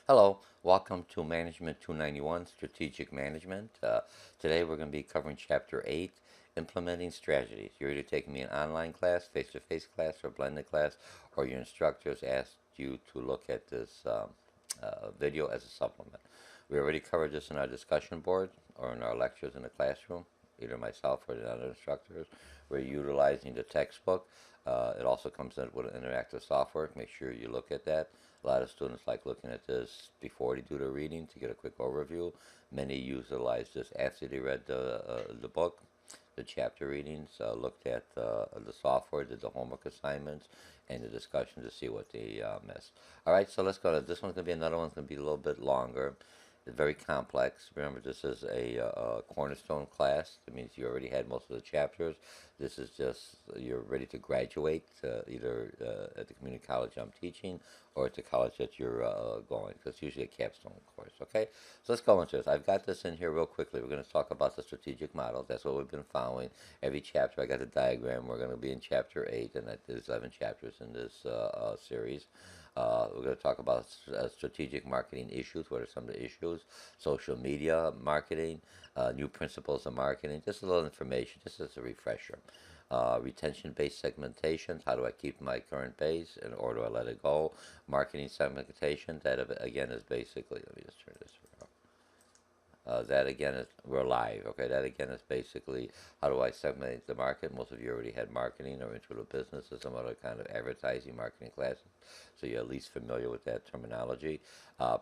Hello, welcome to Management 291, Strategic Management. Today we're going to be covering Chapter 8, Implementing Strategies. You're either taking me an online class, face-to-face class, or blended class, or your instructors asked you to look at this video as a supplement. We already covered this in our discussion board or in our lectures in the classroom, either myself or the other instructors. We're utilizing the textbook. It also comes in with interactive software. Make sure you look at that. A lot of students like looking at this before they do their reading to get a quick overview. Many utilize this after they read the book, the chapter readings, looked at the software, did the homework assignments, and the discussion to see what they missed. All right, so let's go to this one's going to be another one's going to be a little bit longer. It's very complex. Remember, this is a cornerstone class. That means you already had most of the chapters. This is just you're ready to graduate, either at the community college I'm teaching or at the college that you're going, because it's usually a capstone course. Okay, so let's go into this. I've got this in here real quickly. We're going to talk about the strategic model. That's what we've been following. Every chapter, I got a diagram. We're going to be in chapter 8, and there's 11 chapters in this series. We're going to talk about strategic marketing issues. What are some of the issues? Social media marketing, new principles of marketing, just a little information, just as a refresher. Retention-based segmentation, how do I keep my current base and or do I let it go? Marketing segmentation, that again is basically, let me just turn this around. That again is, we're live, okay? That again is basically how do I segment the market? Most of you already had marketing or into the business or some other kind of advertising marketing classes, so you're at least familiar with that terminology.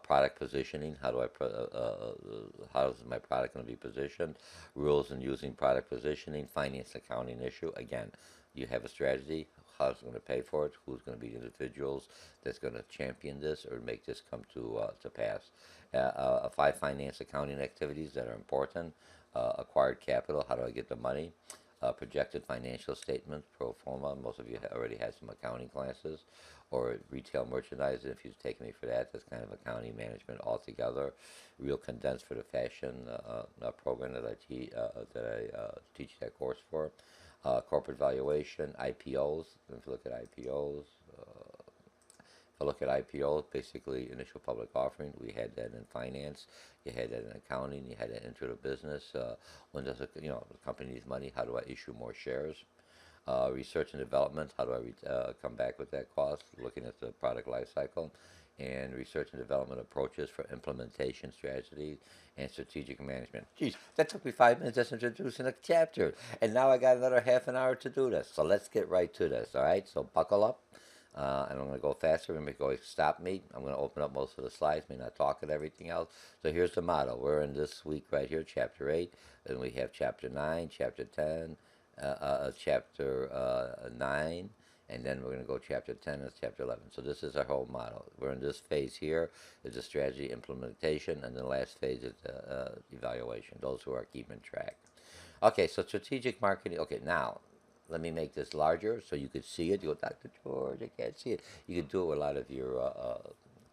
Product positioning, how is my product going to be positioned? Rules in using product positioning, finance accounting issue. Again, you have a strategy. How's it going to pay for it? Who's going to be the individuals that's going to champion this or make this come to pass? 5 finance accounting activities that are important. Acquired capital, how do I get the money? Projected financial statements, pro forma. Most of you already had some accounting classes, or retail merchandising. If you've taken me for that, that's kind of accounting management altogether. Real condensed for the fashion program that I teach that course for. Corporate valuation, IPOs. If you look at IPOs, I look at IPOs, basically initial public offering. We had that in finance. You had that in accounting. You had that into the business. When does the company needs money? How do I issue more shares? Research and development. How do I come back with that cost? Looking at the product life cycle. And research and development approaches for implementation strategy and strategic management. Geez, that took me 5 minutes just introducing a chapter, and now I got another half an hour to do this. So let's get right to this. All right. So buckle up. And I'm going to go faster. Remember, you can always stop me. I'm going to open up most of the slides, may not talk and everything else. So here's the model. We're in this week right here, Chapter 8. Then we have Chapter 9, Chapter 10, Chapter 9. And then we're going to go Chapter 10 and Chapter 11. So this is our whole model. We're in this phase here. Is the strategy implementation. And the last phase is evaluation. Those who are keeping track. Okay, so strategic marketing. Okay, now let me make this larger so you could see it. You go, Dr. George, I can't see it. You can do it with a lot of your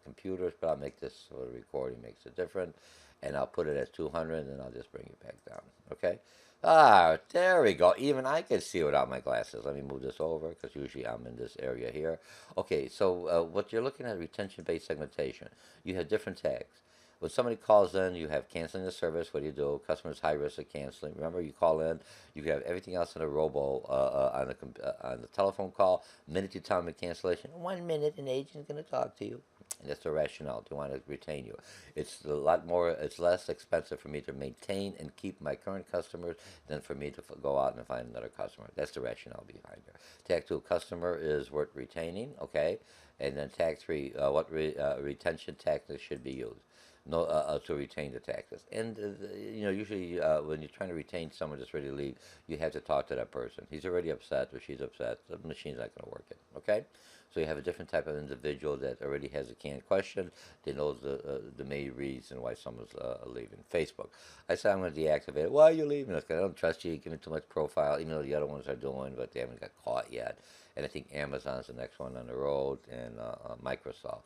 computers, but I'll make this so the recording makes it different. And I'll put it at 200, and then I'll just bring it back down. Okay? Ah, there we go. Even I can see without my glasses. Let me move this over because usually I'm in this area here. Okay, so what you're looking at, retention-based segmentation. You have different tags. When somebody calls in, you have canceling the service. What do you do? Customer's high risk of canceling. Remember, you call in, you have everything else in a robo on the telephone call. Minute you tell them the cancellation, 1 minute an agent's going to talk to you. And that's the rationale. They want to retain you. It's a lot more. It's less expensive for me to maintain and keep my current customers than for me to go out and find another customer. That's the rationale behind it. Tag 2, customer is worth retaining. Okay, and then tag 3, what retention tactics should be used no to retain the taxes. And usually when you're trying to retain someone that's ready to leave, you have to talk to that person. He's already upset or she's upset. The machine's not going to work it. Okay, so you have a different type of individual that already has a canned question. They know the main reason why someone's leaving. Facebook. I said I'm going to deactivate it. Why are you leaving us? 'Cause I don't trust you. You give me too much profile. Even though the other ones are doing, but they haven't got caught yet. And I think Amazon's the next one on the road, and Microsoft.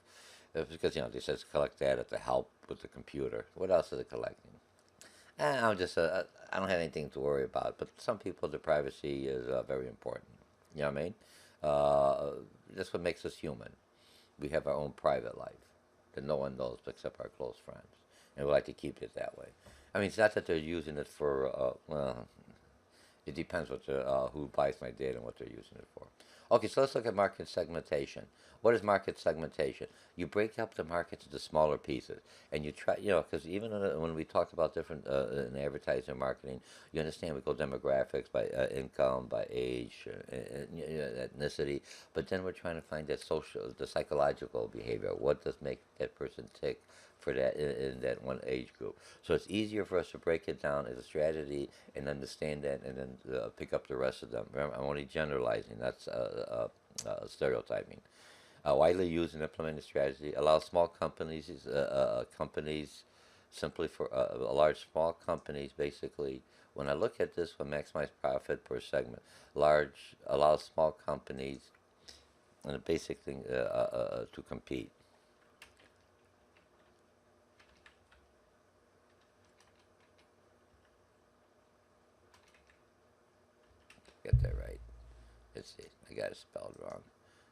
It's because they says collect data to help with the computer. What else is it collecting? I don't have anything to worry about. But some people, the privacy is very important. You know what I mean? That's what makes us human. We have our own private life. that no one knows except our close friends. And we like to keep it that way. I mean, it's not that they're using it for, well, it depends what who buys my data and what they're using it for. Okay, so let's look at market segmentation. What is market segmentation? You break up the market into smaller pieces, and you try, because even when we talk about different in advertising and marketing, you understand we go demographics by income, by age, ethnicity, but then we're trying to find that social, the psychological behavior. What does make that person tick? For that in that one age group. So it's easier for us to break it down as a strategy and understand that and then pick up the rest of them. Remember, I'm only generalizing, that's stereotyping. Widely used and implemented strategy allows small companies, simply for large small companies basically. When I look at this, for maximize profit per segment, large allows small companies and a basic thing to compete. Get that right. Let's see. I got it spelled wrong.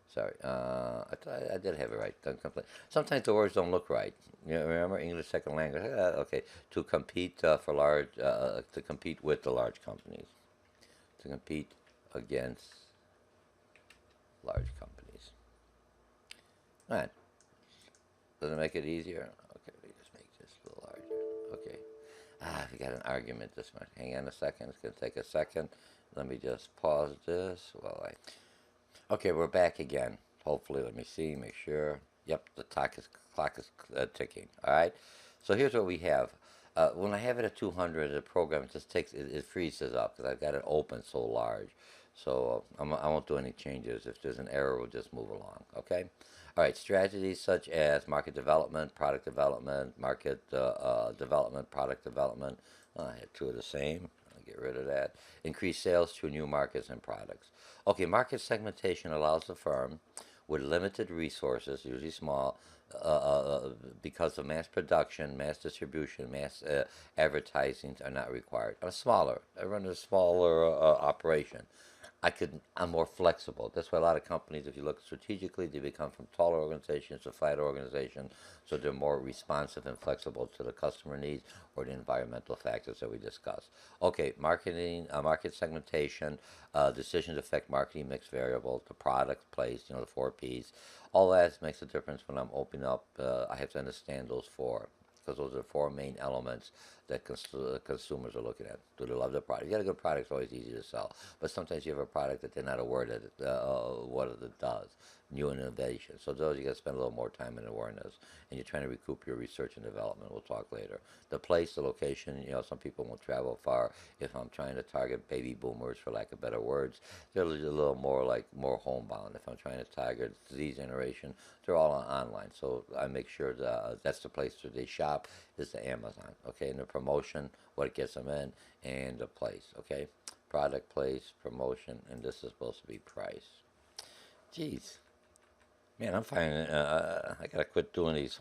Sorry. I thought I did have it right. Don't complain. Sometimes the words don't look right. Remember English second language. Okay. To compete for large, to compete with the large companies. To compete against large companies. All right. Does it make it easier? Okay. Let me just make this a little larger. Okay. We got an argument this much. Hang on a second. It's going to take a second. Let me just pause this while I. Okay, we're back again. Hopefully, let me see, make sure. Yep, the clock is ticking. All right. So here's what we have. When I have it at 200, the program just takes it freezes up because I've got it open so large. So I won't do any changes. If there's an error, we'll just move along. Okay. All right. Strategies such as market development, product development, market development, product development. I had two of the same. Get rid of that. Increase sales through new markets and products. Okay, market segmentation allows the firm with limited resources, usually small, because of mass production, mass distribution, mass advertising are not required. I'm smaller. I run a smaller operation. I'm more flexible. That's why a lot of companies, if you look strategically, they become from taller organizations to flatter organizations, so they're more responsive and flexible to the customer needs or the environmental factors that we discussed. Okay, market segmentation, decisions affect marketing mix variable, the product place, the 4 Ps. All that makes a difference when I'm opening up. I have to understand those four, because those are the four main elements that consumers are looking at. Do they love the product? You got a good product, it's always easy to sell. But sometimes you have a product that they're not aware that what it does. New innovation. So those you got to spend a little more time in awareness, and you're trying to recoup your research and development. We'll talk later. The place, the location. Some people won't travel far. If I'm trying to target baby boomers, for lack of better words, they're a little more homebound. If I'm trying to target Z generation, they're all online. So I make sure that's the place where they shop is the Amazon. Okay, and the promotion, what gets them in, and the place. Okay, product, place, promotion, and this is supposed to be price. Jeez. Man, I'm finding I gotta quit doing these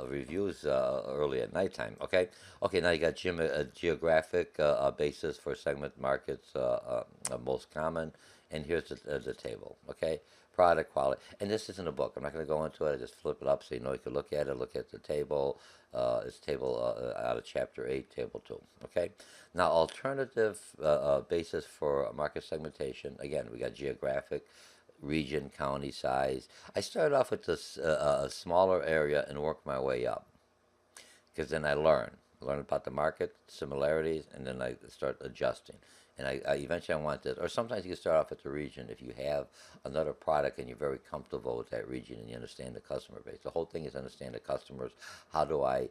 reviews early at nighttime. Okay, okay. Now you got geographic basis for segment markets, most common, and here's the table. Okay, product quality, and this isn't a book. I'm not going to go into it. I just flip it up so you can look at it. Look at the table. It's table out of chapter 8, table 2. Okay, now alternative basis for market segmentation. Again, we got geographic, region, county, size. I started off with this a smaller area and work my way up, because then I learn about the market, similarities, and then I start adjusting. And I eventually I want this, or sometimes you can start off at the region if you have another product and you're very comfortable with that region and you understand the customer base. The whole thing is understand the customers. How do I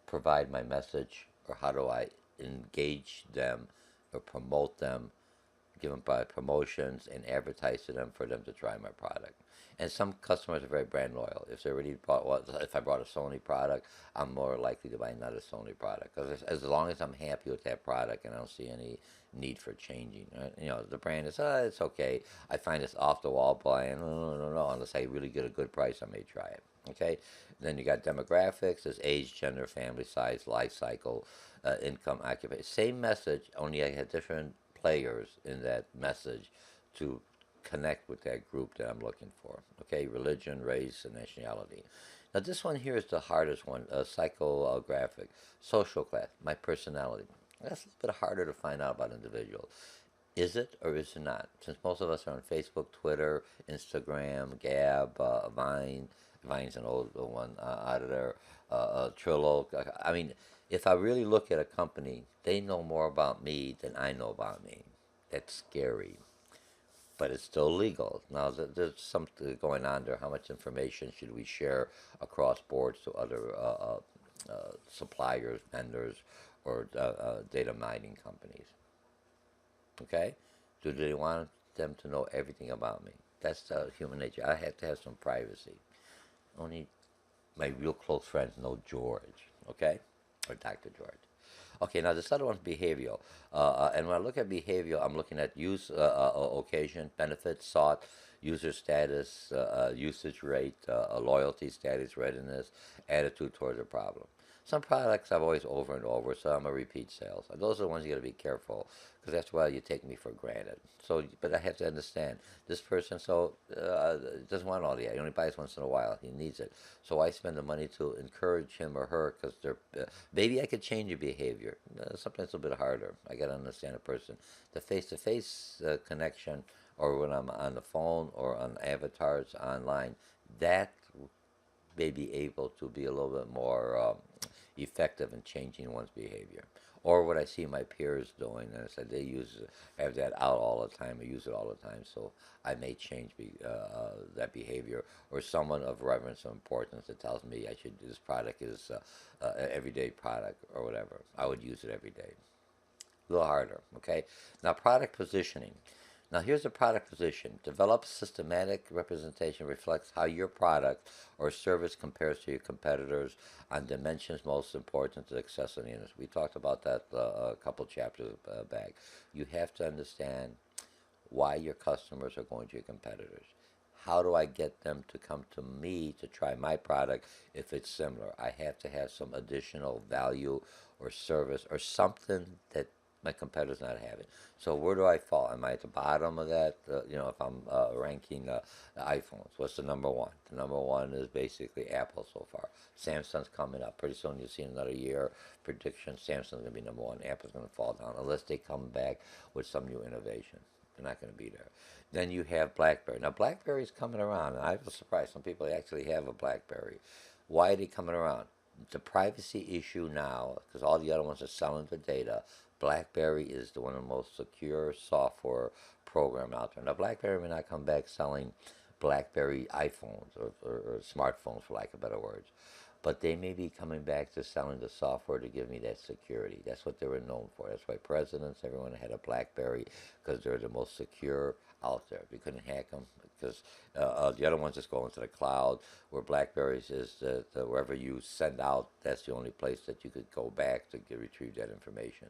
provide my message, or how do I engage them or promote them, give them by promotions and advertise to them for them to try my product. And some customers are very brand loyal. If they already bought, well, if I bought a Sony product, I'm more likely to buy another Sony product, because as long as I'm happy with that product and I don't see any need for changing, right? The brand is it's okay. I find this off the wall buying, no, unless I really get a good price, I may try it. Okay, then you got demographics. There's age, gender, family size, life cycle, income, occupation. Same message, only I had different players in that message to connect with that group that I'm looking for. Okay, religion, race, and nationality. Now this one here is the hardest one, psychographic, social class, my personality. That's a little bit harder to find out about individuals. Is it or is it not? Since most of us are on Facebook, Twitter, Instagram, Gab, Vine. Vine's an old one out of there. Trillo. I mean, if I really look at a company, they know more about me than I know about me. That's scary, but it's still legal. Now, there's something going on there. How much information should we share across boards to other suppliers, vendors, or data mining companies? Okay? Do they want them to know everything about me? That's human nature. I have to have some privacy. Only my real close friends know George, okay? Or Dr. George. Okay, now this other one's behavioral. And when I look at behavioral, I'm looking at use occasion, benefits sought, user status, usage rate, loyalty status, readiness, attitude towards a problem. Some products I've always over and over, so I'm a repeat sales. And those are the ones you got to be careful because that's why you take me for granted. So, but I have to understand this person. So doesn't want all the ad. He only buys once in a while. He needs it. So I spend the money to encourage him or her because they're maybe I could change your behavior. Sometimes it's a little bit harder. I got to understand a person. The face-to-face connection, or when I'm on the phone or on avatars online, that may be able to be a little bit more effective in changing one's behavior. Or what I see my peers doing, and I said they have that out all the time, or use it all the time. So I may change that behavior. Or someone of reverence or importance that tells me I should. This product is an everyday product or whatever. I would use it every day. A little harder. Okay. Now product positioning. Now here's the product position. Develop systematic representation reflects how your product or service compares to your competitors on dimensions most important to success in the industry. We talked about that a couple chapters back. You have to understand why your customers are going to your competitors. How do I get them to come to me to try my product if it's similar? I have to have some additional value or service or something that my competitor's not having. So where do I fall? Am I at the bottom of that? If I'm ranking the iPhones, what's the number one? The number one is basically Apple so far. Samsung's coming up. Pretty soon you'll see another year prediction. Samsung's going to be number one. Apple's going to fall down unless they come back with some new innovation. They're not going to be there. Then you have BlackBerry. Now BlackBerry's coming around, and I was surprised. Some people actually have a BlackBerry. Why are they coming around? The privacy issue now, because all the other ones are selling the data. BlackBerry is one of the most secure software program out there. Now, BlackBerry may not come back selling BlackBerry iPhones or smartphones, for lack of better words, but they may be coming back to selling the software to give me that security. That's what they were known for. That's why presidents, everyone had a BlackBerry because they're the most secure out there. You couldn't hack them because the other ones just go into the cloud. Where BlackBerries is wherever you send out, that's the only place that you could go back to retrieve that information.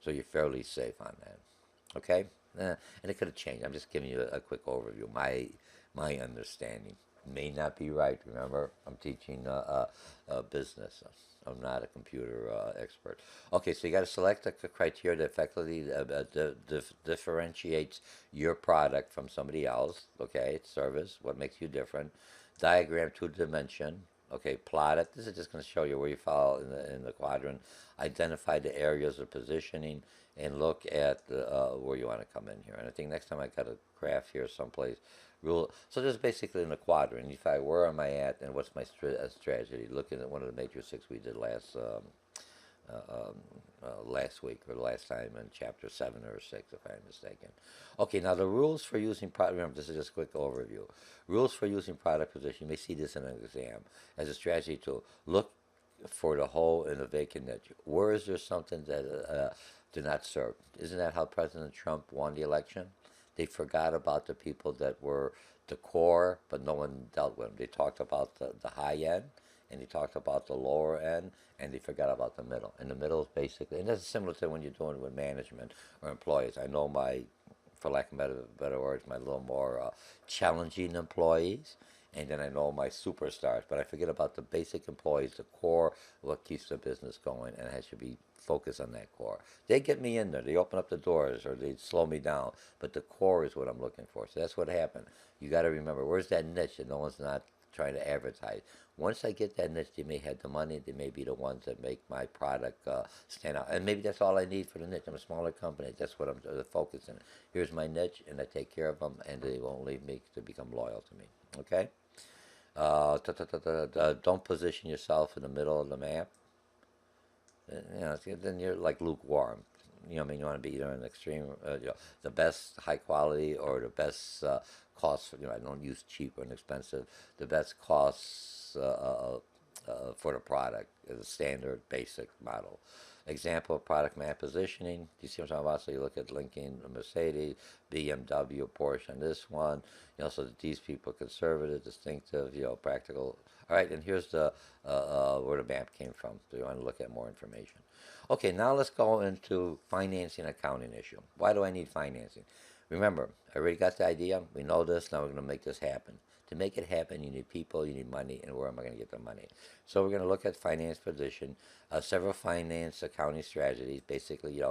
So you're fairly safe on that. Okay? And it could have changed. I'm just giving you a quick overview. My understanding may not be right. Remember, I'm teaching business. I'm not a computer expert. Okay, so you got to select a criteria that effectively differentiates your product from somebody else. Okay, it's service. What makes you different? Diagram two-dimension. Okay, plot it. This is just going to show you where you fall in the quadrant. Identify the areas of positioning and look at where you want to come in here. And I think next time I got a graph here someplace. Rule. So this is basically in the quadrant. If I where am I at and what's my strategy? Looking at one of the matrices we did last week or last time in chapter 7 or 6, if I'm mistaken. Okay, now the rules for using product. Remember, this is just a quick overview. Rules for using product position. You may see this in an exam as a strategy tool. Look for the hole in the vacant niche. Where is there something that did not serve? Isn't that how President Trump won the election? They forgot about the people that were the core, but no one dealt with them. They talked about the high end, and they talked about the lower end, and they forgot about the middle. And the middle is basically, and that's similar to when you're doing it with management or employees. I know for lack of better words, my little more challenging employees, and then I know my superstars, but I forget about the basic employees, the core, what keeps the business going, and I should be focused on that core. They get me in there, they open up the doors, or they slow me down, but the core is what I'm looking for. So that's what happened. You got to remember, where's that niche that no one's not trying to advertise? Once I get that niche, they may have the money, they may be the ones that make my product stand out. And maybe that's all I need for the niche. I'm a smaller company, that's what I'm focusing. Here's my niche, and I take care of them, and they won't leave me to become loyal to me. Okay? Don't position yourself in the middle of the map. Then you're like lukewarm. I mean, you want to be either an extreme, the best high quality or the best cost. I don't use cheap or inexpensive. The best costs for the product is a standard basic model. Example of product map positioning. Do you see what I'm talking about? So you look at Lincoln, Mercedes, BMW, Porsche, and this one. So that these people are conservative, distinctive, practical. All right, and here's the where the map came from. So you want to look at more information. Okay, now let's go into financing accounting issue. Why do I need financing? Remember, I already got the idea. We know this. Now we're going to make this happen. To make it happen, you need people, you need money, and where am I going to get the money? So we're going to look at finance position, several finance accounting strategies. Basically,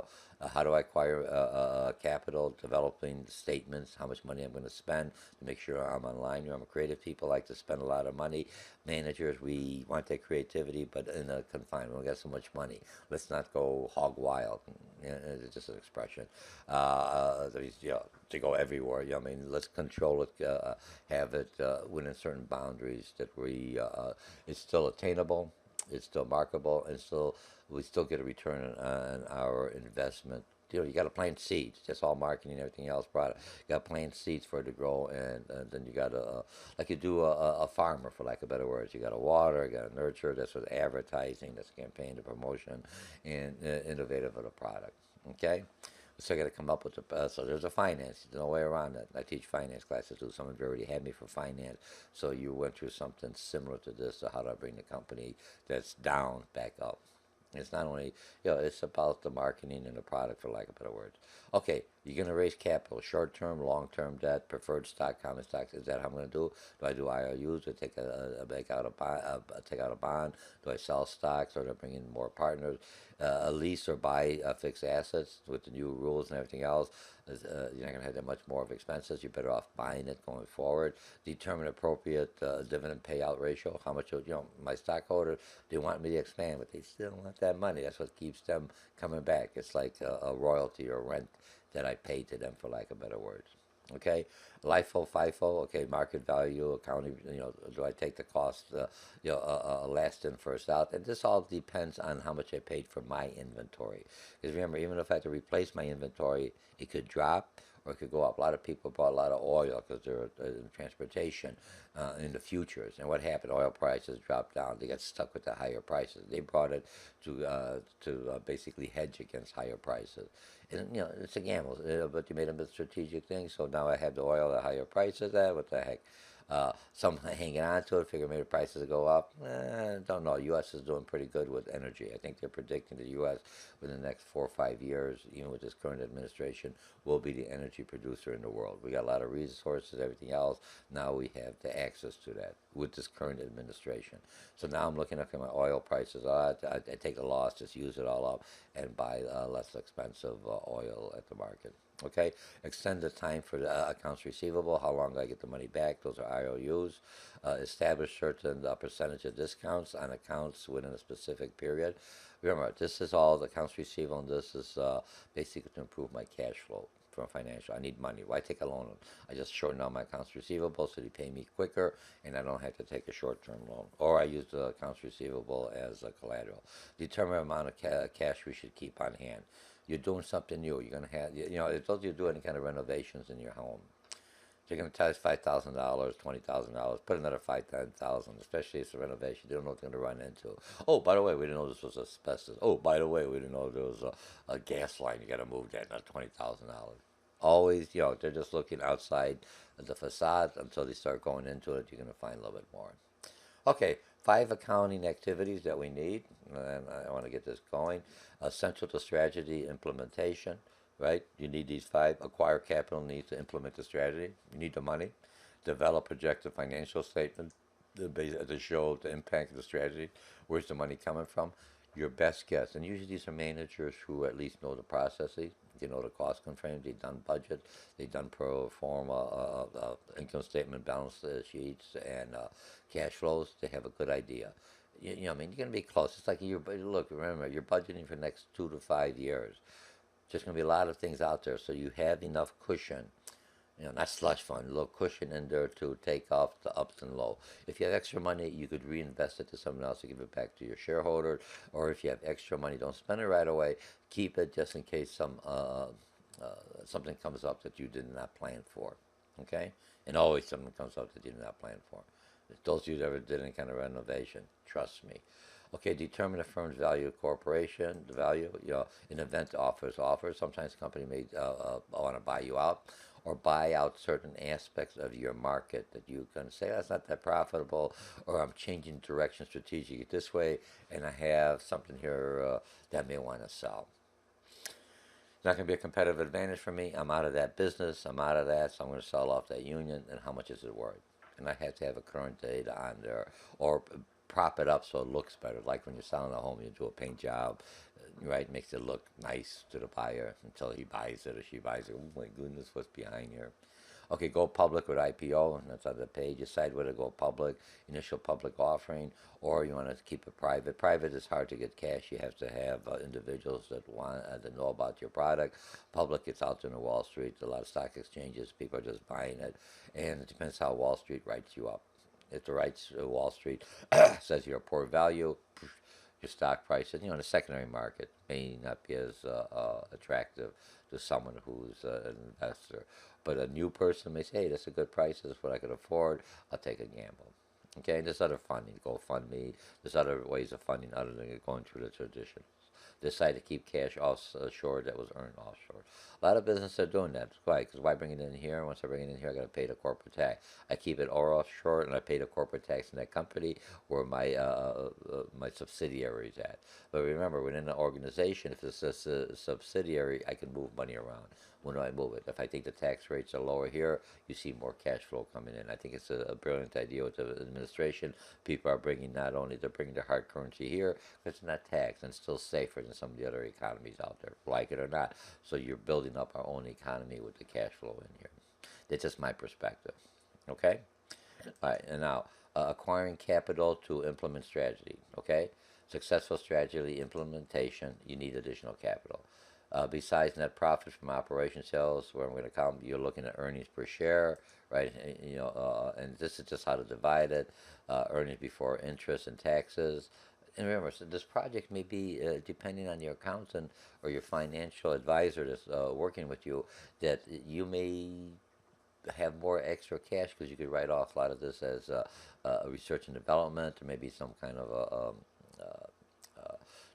how do I acquire capital, developing statements, how much money I'm going to spend to make sure I'm online. I'm a creative people, like to spend a lot of money. Managers, we want that creativity, but in a confinement. We got so much money. Let's not go hog wild. It's just an expression. To go everywhere. I mean, let's control it, have it within certain boundaries that it's still attainable, it's still marketable, and we still get a return on our investment. You got to plant seeds. That's all marketing and everything else. Product. You got to plant seeds for it to grow, and then you got to, like you do a farmer, for lack of better words. You got to water, you got to nurture. That's what advertising, that's campaign, the promotion, and innovative of the product. Okay. So I got to come up with so there's a finance. There's no way around it. I teach finance classes too. Some of you already had me for finance, so you went through something similar to this. So how do I bring the company that's down back up? It's not only, it's about the marketing and the product, for lack of better words. Okay, you're going to raise capital, short-term, long-term debt, preferred stock, common stocks. Is that how I'm going to do? Do I do IOUs? Do I take out a bond? Do I sell stocks, or do I bring in more partners? Lease or buy fixed assets with the new rules and everything else. You're not going to have that much more of expenses. You're better off buying it going forward. Determine appropriate dividend payout ratio. How much, my stockholders, they want me to expand, but they still want that money. That's what keeps them coming back. It's like a royalty or rent that I pay to them, for lack of better words. Okay, LIFO, FIFO. Okay, market value, accounting. Do I take the cost? Last in, first out, and this all depends on how much I paid for my inventory. Because remember, even if I had to replace my inventory, it could drop or it could go up. A lot of people bought a lot of oil because they're in transportation in the futures. And what happened? Oil prices dropped down. They got stuck with the higher prices. They brought it to basically hedge against higher prices. And it's a gamble, but you made them a strategic thing. So now I have the oil at higher prices. What the heck? Some hanging on to it, figure maybe prices will go up. Don't know. U.S. is doing pretty good with energy. I think they're predicting the U.S. within the next 4 or 5 years, even with this current administration, will be the energy producer in the world. We got a lot of resources, everything else. Now we have the access to that with this current administration. So now I'm looking at my oil prices. I take a loss, just use it all up, and buy less expensive oil at the market. Okay, extend the time for the accounts receivable. How long do I get the money back? Those are IOUs. Establish certain percentage of discounts on accounts within a specific period. Remember, this is all the accounts receivable, and this is basically to improve my cash flow from financial. I need money. Why take a loan? I just shorten out my accounts receivable so they pay me quicker, and I don't have to take a short-term loan. Or I use the accounts receivable as a collateral. Determine the amount of cash we should keep on hand. You're doing something new. You're going to have, it's those you do any kind of renovations in your home. They're going to charge $5,000, $20,000. Put another $5,000, especially if it's a renovation. They don't know what they're going to run into. Oh, by the way, we didn't know this was asbestos. Oh, by the way, we didn't know there was a gas line. You got to move that, not $20,000. Always, they're just looking outside the facade until they start going into it. You're going to find a little bit more. Okay, 5 accounting activities that we need, and I want to get this going. Essential to strategy implementation, right? You need these 5. Acquire capital needs to implement the strategy. You need the money. develop projected financial statement to show the impact of the strategy. Where's the money coming from? Your best guess, and usually these are managers who at least know the processes. They know the cost constraints. They've done budget. They've done pro forma income statement, balance sheets, and cash flows. They have a good idea. I mean, you're going to be close. It's like look. Remember, you're budgeting for the next 2 to 5 years. There's going to be a lot of things out there, so you have enough cushion, not slush fund, a little cushion in there to take off the ups and lows. If you have extra money, you could reinvest it to someone else to give it back to your shareholder. Or if you have extra money, don't spend it right away. Keep it just in case something comes up that you did not plan for. Okay? And always something comes up that you did not plan for. Those of you that ever did any kind of renovation, trust me. Okay, determine a firm's value of corporation, the value, an event offers. Sometimes a company may want to buy you out or buy out certain aspects of your market that you can say, that's not that profitable, or I'm changing direction strategically this way, and I have something here that I may want to sell. It's not going to be a competitive advantage for me. I'm out of that business. I'm out of that, so I'm going to sell off that union, and how much is it worth? And I have to have a current data on there, or prop it up so it looks better. Like when you're selling a home, you do a paint job, right? Makes it look nice to the buyer until he buys it or she buys it. Oh my goodness, what's behind here? Okay, go public with IPO, and that's on the page. Decide whether to go public, initial public offering, or you want to keep it private. Private is hard to get cash. You have to have individuals that want that know about your product. Public, it's out there in Wall Street. A lot of stock exchanges, people are just buying it, and it depends how Wall Street writes you up. If the rights Wall Street says you're a poor value, your stock price, and the secondary market may not be as attractive to someone who's an investor. But a new person may say, hey, that's a good price, this is what I could afford, I'll take a gamble. Okay, and there's other funding, GoFundMe, there's other ways of funding other than going through the traditions. Decide to keep cash offshore that was earned offshore. A lot of businesses are doing that. Why? Because why bring it in here? Once I bring it in here, I got to pay the corporate tax. I keep it all offshore, and I pay the corporate tax in that company where my subsidiary is at. But remember, within an organization, if it's a subsidiary, I can move money around. When do I move it? If I think the tax rates are lower here, you see more cash flow coming in. I think it's a brilliant idea with the administration. People are bringing they're bringing their hard currency here because it's not taxed and it's still safer than some of the other economies out there, like it or not. So you're building up our own economy with the cash flow in here. That's just my perspective. Okay? All right, and now acquiring capital to implement strategy. Okay? Successful strategy implementation, you need additional capital. Besides net profit from operation sales, where I'm going to come, you're looking at earnings per share, right? And this is just how to divide it. Earnings before interest and taxes. And remember, so this project may be, depending on your accountant or your financial advisor that's working with you, that you may have more extra cash because you could write off a lot of this as research and development, or maybe some kind of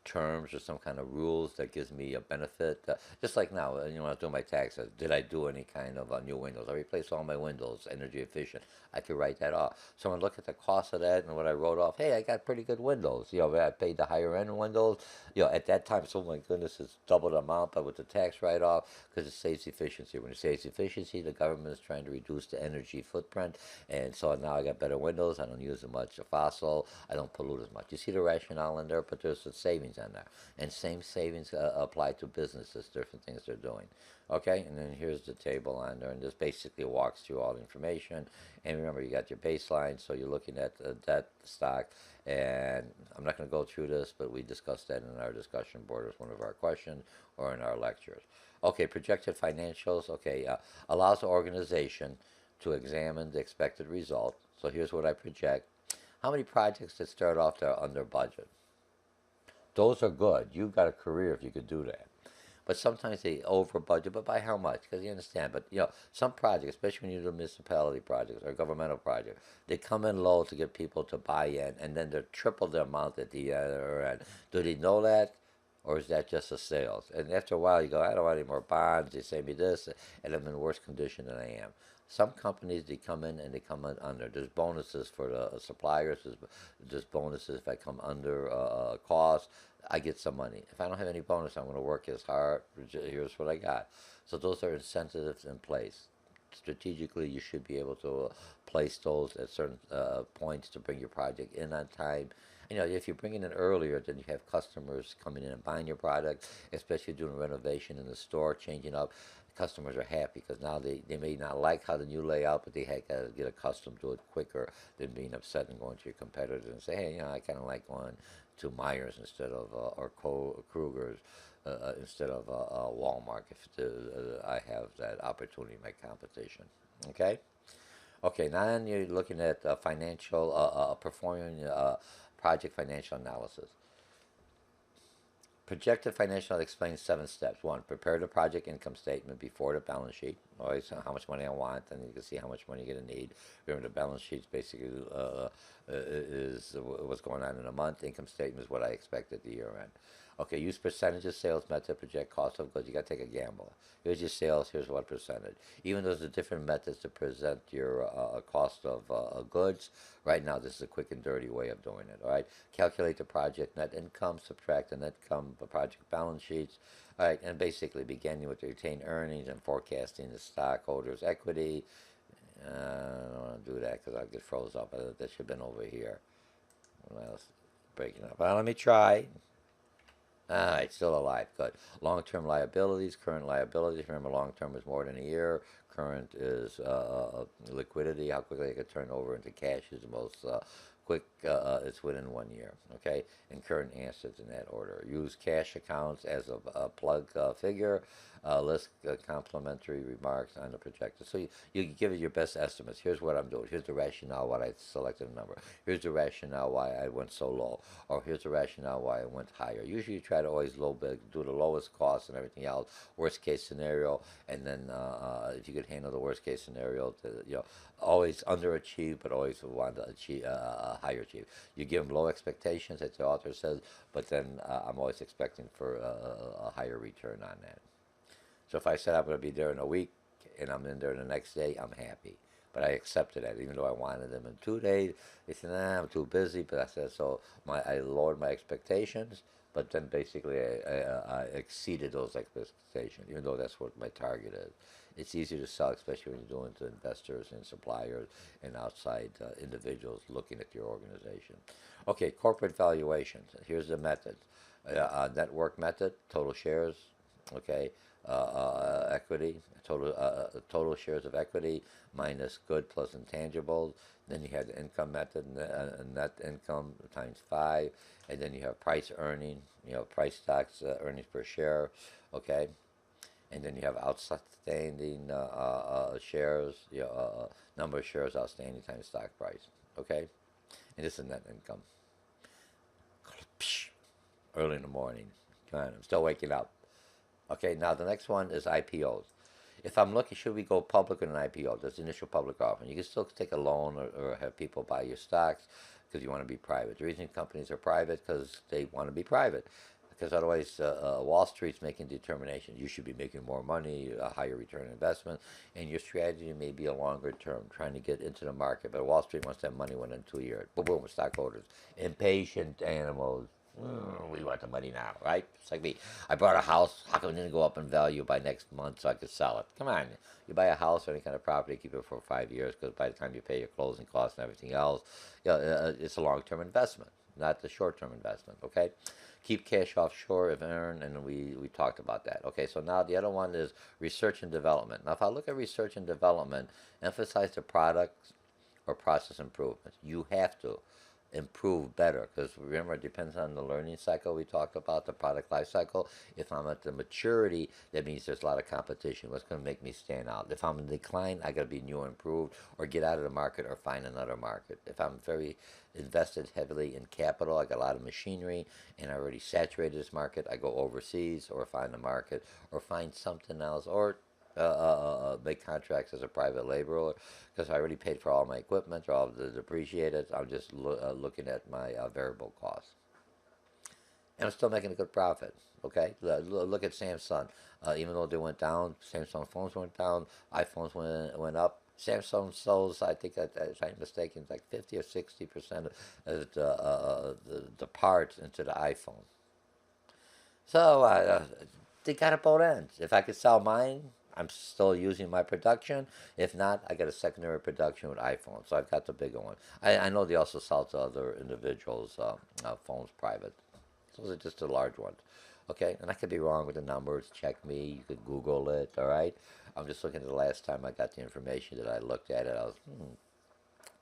terms or some kind of rules that gives me a benefit. Just like now, when I was doing my taxes, did I do any kind of new windows? I replaced all my windows, energy efficient. I could write that off. So when I look at the cost of that and what I wrote off, hey, I got pretty good windows. I paid the higher end windows. At that time, so my goodness, it's double the amount, but with the tax write-off, because it saves efficiency. When it saves efficiency, the government is trying to reduce the energy footprint, and so now I got better windows. I don't use as much fossil. I don't pollute as much. You see the rationale in there, but there's a savings on there. And same savings apply to businesses, different things they're doing. Okay, and then here's the table on there, and this basically walks through all the information. And remember, you got your baseline, so you're looking at that stock. And I'm not going to go through this, but we discussed that in our discussion board as one of our questions or in our lectures. Okay, projected financials. Okay, allows the organization to examine the expected result. So here's what I project. How many projects that start off there under budget? Those are good. You've got a career if you could do that. But sometimes they over budget, but by how much? Because you understand. But some projects, especially when you do municipality projects or governmental projects, they come in low to get people to buy in, and then they're triple the amount at the other end. Do they know that, or is that just a sales? And after a while, you go, I don't want any more bonds. They say me this, and I'm in worse condition than I am. Some companies, they come in and they come in under. There's bonuses for the suppliers. There's bonuses if I come under cost. I get some money. If I don't have any bonus, I'm going to work as hard. Here's what I got. So those are incentives in place strategically, you should be able to place those at certain points to bring your project in on time. If you're bringing it earlier, then you have customers coming in and buying your product, especially doing renovation in the store, changing up. Customers are happy because now they may not like how the new layout, but they got to get accustomed to it quicker than being upset and going to your competitors and say, hey, I kind of like going to Myers instead of or Kruger's instead of Walmart if I have that opportunity in my competition. Okay. Okay. Now then you're looking at financial performing project financial analysis. Projected financial explains 7 steps. One, prepare the project income statement before the balance sheet. Always how much money I want, and you can see how much money you're going to need. Remember, the balance sheet basically is what's going on in a month. Income statement is what I expect at the year end. Okay, use percentage of sales method, project cost of goods. You got to take a gamble. Here's your sales, here's what percentage. Even though there's different methods to present your cost of goods, right now this is a quick and dirty way of doing it. All right, calculate the project net income, subtract the net income project balance sheets. All right, and basically beginning with the retained earnings and forecasting the stockholders' equity. I don't want to do that because I'll get froze up. That should have been over here. Well, breaking up. Well, let me try. All right, still alive. Good. Long-term liabilities, current liabilities. Remember, long-term is more than a year. Current is liquidity. How quickly it can turn over into cash is the most quick. It's within 1 year. Okay, and current assets in that order. Use cash accounts as a plug figure. List complimentary remarks on the projected. So you give it your best estimates. Here's what I'm doing. Here's the rationale why I selected a number. Here's the rationale why I went so low. Or here's the rationale why I went higher. Usually you try to always do the lowest cost and everything else. Worst case scenario, and then if you could handle the worst case scenario, always underachieve, but always want to achieve higher achieve. You give them low expectations, as the author says, but then I'm always expecting for a higher return on that. So if I said I'm going to be there in a week and I'm in there the next day, I'm happy. But I accepted that, even though I wanted them in 2 days. They said, nah, I'm too busy. But I said, so I lowered my expectations, but then basically I exceeded those expectations, even though that's what my target is. It's easier to sell, especially when you're doing to investors and suppliers and outside individuals looking at your organization. Okay, corporate valuations. Here's the method. Network method, total shares, okay, equity, total shares of equity minus good plus intangibles. Then you have the income method, net income times 5, and then you have price earning, price stocks, earnings per share, okay, and then you have outstanding shares, number of shares outstanding times stock price, okay, and this is net income. Early in the morning, I'm still waking up. Okay, now the next one is IPOs. If I'm looking, should we go public in an IPO? That's the initial public offering. You can still take a loan or have people buy your stocks because you want to be private. The reason companies are private because they want to be private. Because otherwise, Wall Street's making determinations. You should be making more money, a higher return on investment, and your strategy may be a longer term, trying to get into the market. But Wall Street wants that money within 2 years. Boom, boom, stockholders. Impatient animals. We want the money now, right? It's like me. I bought a house. How come it didn't go up in value by next month so I could sell it? Come on. You buy a house or any kind of property, keep it for 5 years because by the time you pay your closing costs and everything else, it's a long-term investment, not the short-term investment, okay? Keep cash offshore if earned, and we talked about that. Okay, so now the other one is research and development. Now, if I look at research and development, emphasize the products or process improvements. You have to improve better because remember it depends on the learning cycle we talked about, the product life cycle. If I'm at the maturity, that means there's a lot of competition. What's going to make me stand out? If I'm in decline, I got to be new and improved or get out of the market or find another market. If I'm very invested heavily in capital, I got a lot of machinery and I already saturated this market, I go overseas or find a market or find something else or make contracts as a private laborer because I already paid for all my equipment or all the depreciated. I'm just looking at my variable costs. And I'm still making a good profit. Okay, look at Samsung. Even though they went down, Samsung phones went down, iPhones went up. Samsung sells, I think, if I'm mistaken, like 50 or 60% of the parts into the iPhone. So they got at both ends. If I could sell mine, I'm still using my production. If not, I got a secondary production with iPhone. So I've got the bigger one. I know they also sell to other individuals phones private. Those are just the large ones. Okay, and I could be wrong with the numbers. Check me. You could Google it. All right. I'm just looking at the last time I got the information that I looked at it. I was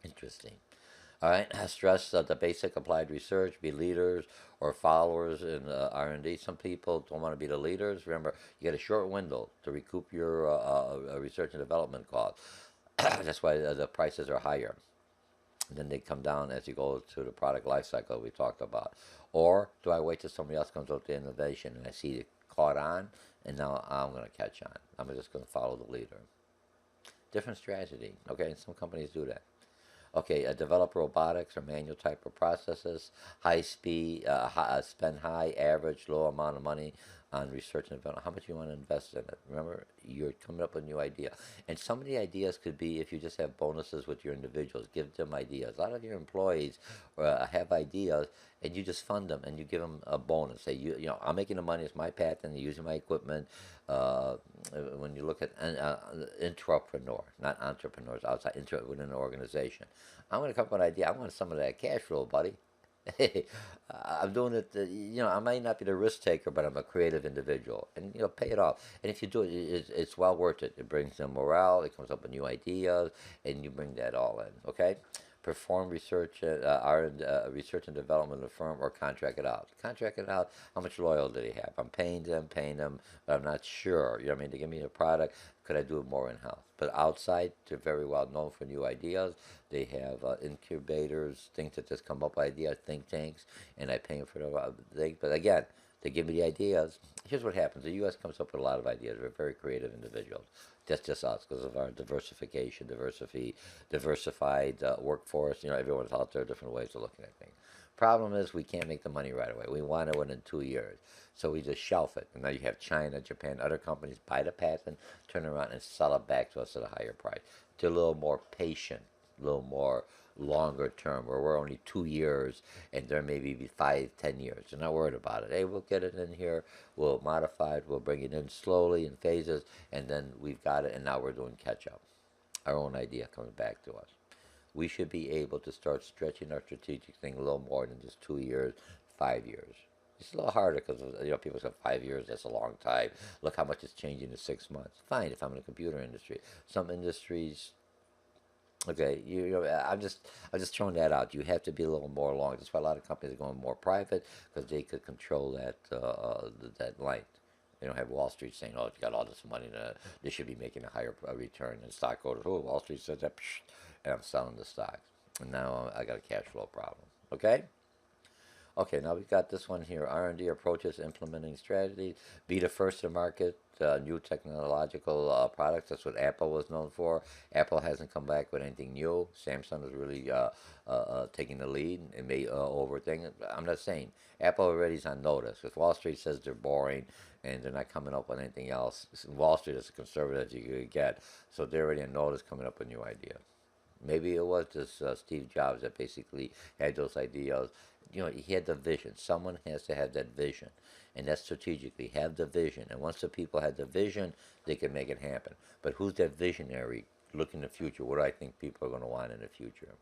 interesting. All right, stress the basic applied research, be leaders or followers in R&D. Some people don't want to be the leaders. Remember, you get a short window to recoup your research and development costs. That's why the prices are higher. And then they come down as you go to the product life cycle we talked about. Or do I wait till somebody else comes up with the innovation and I see it caught on, and now I'm going to catch on. I'm just going to follow the leader. Different strategy. Okay, and some companies do that. Okay, develop robotics or manual type of processes, high speed, spend high, average, low amount of money on research and development. How much you want to invest in it? Remember, you're coming up with a new idea. And some of the ideas could be if you just have bonuses with your individuals, give them ideas. A lot of your employees have ideas, and you just fund them and you give them a bonus. Say, I'm making the money, it's my patent, you're using my equipment. Uh, when you look at intrapreneur, not entrepreneurs, outside, within an organization. I'm going to come up with an idea. I want some of that cash flow, buddy. I'm doing it. I might not be the risk taker, but I'm a creative individual, and pay it off. And if you do it, it's well worth it. It brings them morale. It comes up with new ideas, and you bring that all in. Okay. Perform research, research and development of the firm, or contract it out. Contract it out. How much loyalty do they have? I'm paying them, but I'm not sure. You know what I mean? They give me a product. Could I do it more in house? But outside, they're very well known for new ideas. They have incubators, things that just come up with ideas, think tanks, and I pay them for the thing. But again, they give me the ideas. Here's what happens: the U.S. comes up with a lot of ideas. We're very creative individuals. That's just us because of our diversified workforce. Everyone's out there, different ways of looking at things. Problem is, we can't make the money right away. We want it within 2 years. So we just shelf it. And now you have China, Japan, other companies buy the patent, turn around and sell it back to us at a higher price. They're a little more patient, a little more longer term, where we're only 2 years and there may be 5, 10 years. They're not worried about it. Hey, we'll get it in here, we'll modify it, we'll bring it in slowly in phases, and then we've got it, and now we're doing catch up. Our own idea comes back to us. We should be able to start stretching our strategic thing a little more than just 2 years, 5 years. It's a little harder because people say 5 years, that's a long time. Look how much it's changing in 6 months. Fine if I'm in the computer industry. Some industries, okay, I'm just throwing that out. You have to be a little more along. That's why a lot of companies are going more private, because they could control that length. They don't have Wall Street saying, "Oh, you got all this money, they should be making a higher return." And stockholders, "Oh, Wall Street says that," and I'm selling the stocks. And now I got a cash flow problem. Okay. Okay, now we've got this one here, R&D approaches, implementing strategies, be the first to market new technological products. That's what Apple was known for. Apple hasn't come back with anything new. Samsung is really taking the lead and may overthink it. I'm not saying. Apple already is on notice. If Wall Street says they're boring and they're not coming up with anything else, Wall Street is as conservative as you could get, so they're already on notice coming up with new ideas. Maybe it was just Steve Jobs that basically had those ideas. He had the vision. Someone has to have that vision, and that's strategically have the vision. And once the people have the vision, they can make it happen. But who's that visionary? Look in the future. What do I think people are going to want in the future?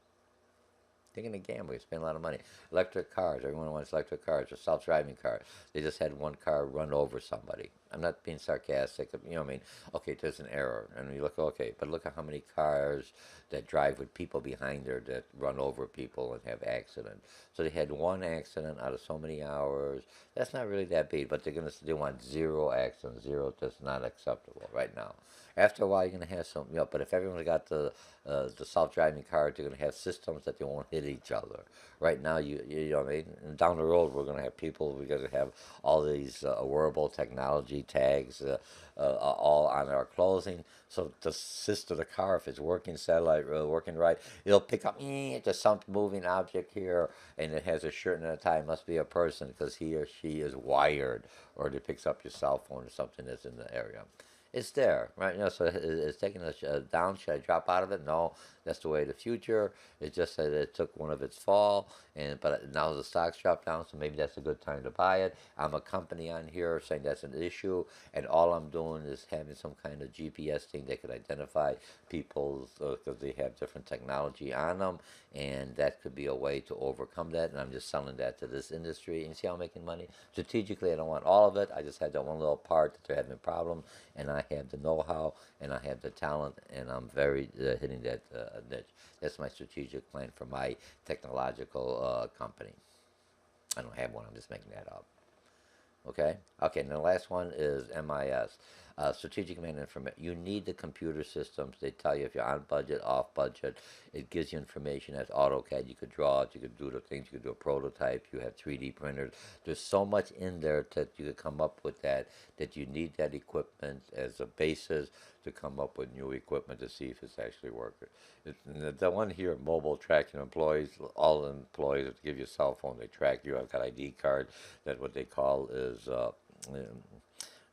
They're going to gamble. You spend a lot of money. Electric cars. Everyone wants electric cars or self-driving cars. They just had one car run over somebody. I'm not being sarcastic. I mean, okay, there's an error. And you look, okay, but look at how many cars that drive with people behind there that run over people and have accidents. So they had one accident out of so many hours. That's not really that big, but they want zero accidents. Zero, that's not acceptable right now. After a while, you're going to have some, but if everyone's got the self-driving cars, they're going to have systems that they won't hit each other. Right now, you know what I mean? And down the road, we're going to have we're going to have all these wearable technology tags all on our clothing. So the system of the car, if it's working satellite, working right, it'll pick up, there's some moving object here, and it has a shirt and a tie. It must be a person because he or she is wired, or it picks up your cell phone or something that's in the area. It's there, right? So it's taking a down. Should I drop out of it? No, that's the way of the future. It's just that it took one of its fall, but now the stock's dropped down, so maybe that's a good time to buy it. I'm a company on here saying that's an issue, and all I'm doing is having some kind of GPS thing that could identify people's because they have different technology on them, and that could be a way to overcome that. And I'm just selling that to this industry, and you see how I'm making money. Strategically, I don't want all of it. I just had that one little part that they're having a problem, and I have the know-how, and I have the talent, and I'm very hitting that niche. That's my strategic plan for my technological company. I don't have one. I'm just making that up. Okay. Okay. And the last one is MIS, strategic man information. You need the computer systems. They tell you if you're on budget, off budget. It gives you information as AutoCAD. You could draw it. You could do the things. You could do a prototype. You have 3D printers. There's so much in there that you could come up with that you need that equipment as a basis to come up with new equipment to see if it's actually working. The one here, mobile tracking employees, all employees give you a cell phone, they track you. I've got ID card that what they call is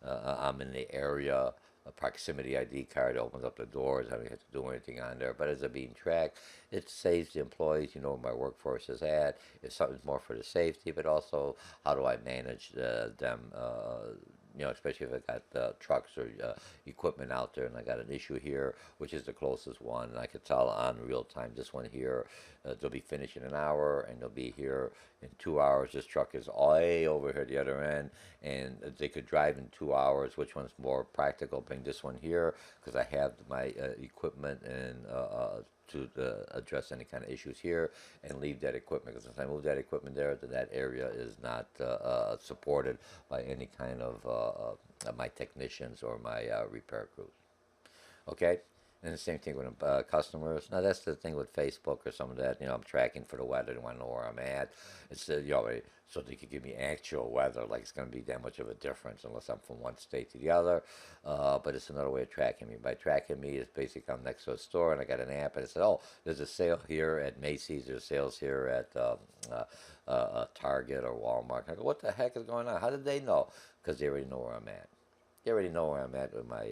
I'm in the area. A proximity ID card opens up the doors. I don't have to do anything on there. But as I'm being tracked, it saves the employees. You know where my workforce is at. It's something more for the safety, but also how do I manage them? Especially if I got trucks or equipment out there, and I got an issue here, which is the closest one, and I could tell on real time. This one here, they'll be finished in an hour, and they'll be here in 2 hours. This truck is way over here at the other end, and they could drive in 2 hours. Which one's more practical? Bring this one here because I have my equipment and to address any kind of issues here, and leave that equipment because if I move that equipment there, then that area is not supported by any kind of my technicians or my repair crews. Okay. And the same thing with customers. Now that's the thing with Facebook or some of that. I'm tracking for the weather. They want to know where I'm at. It's so they could give me actual weather. Like it's going to be that much of a difference unless I'm from one state to the other. But it's another way of tracking me. By tracking me, it's basically I'm next to a store and I got an app and it says, oh, there's a sale here at Macy's. There's sales here at Target or Walmart. I go, what the heck is going on? How did they know? Because they already know where I'm at. You already know where I'm at with my,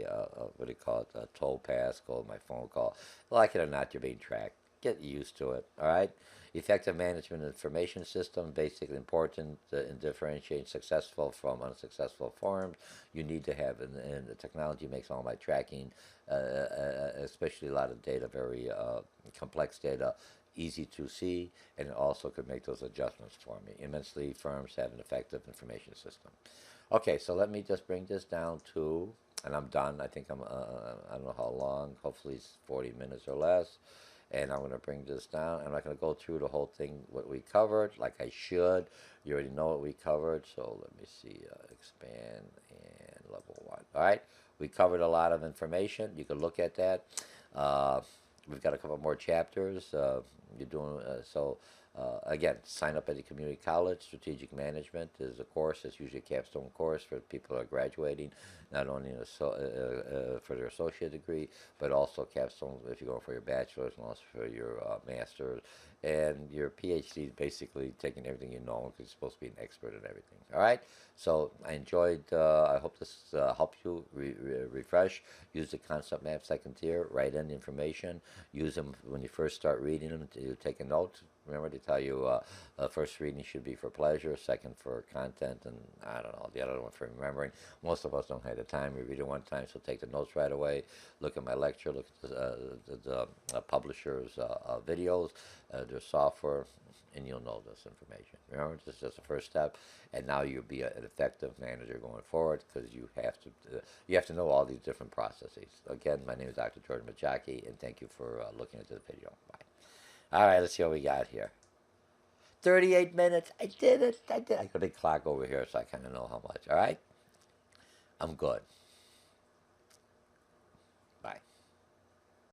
what do you call it, toll pass call, my phone call. Like it or not, you're being tracked. Get used to it, all right? Effective management information system, basically important in differentiating successful from unsuccessful firms. You need to have, and the technology makes all my tracking, especially a lot of data, very complex data, easy to see, and it also could make those adjustments for me. Immensely, firms have an effective information system. Okay, so let me just bring this down to, and I'm done. I think I don't know how long, hopefully it's 40 minutes or less. And I'm going to bring this down. I'm not going to go through the whole thing, what we covered, like I should. You already know what we covered, so let me see, expand and level 1. All right, we covered a lot of information. You can look at that. Uh, we've got a couple more chapters. You're doing so. Again, sign up at the community college. Strategic management is a course. It's usually a capstone course for people who are graduating, not only for their associate degree, but also capstone if you're going for your bachelor's and also for your master's. And your PhD is basically taking everything you know because you're supposed to be an expert in everything. All right? So I enjoyed, I hope this helps you refresh. Use the concept map second tier. Write in the information. Use them when you first start reading them to take a note. Remember to tell you first reading should be for pleasure, second for content, and I don't know, the other one for remembering. Most of us don't have the time. We read it one time, so take the notes right away. Look at my lecture, look at the publisher's videos, their software, and you'll know this information. Remember, this is just the first step, and now you'll be an effective manager going forward because you have to know all these different processes. Again, my name is Dr. Jordan Mochocki, and thank you for looking at this video. Bye. All right, let's see what we got here. 38 minutes. I did it. I got a big clock over here, so I kind of know how much. All right? I'm good.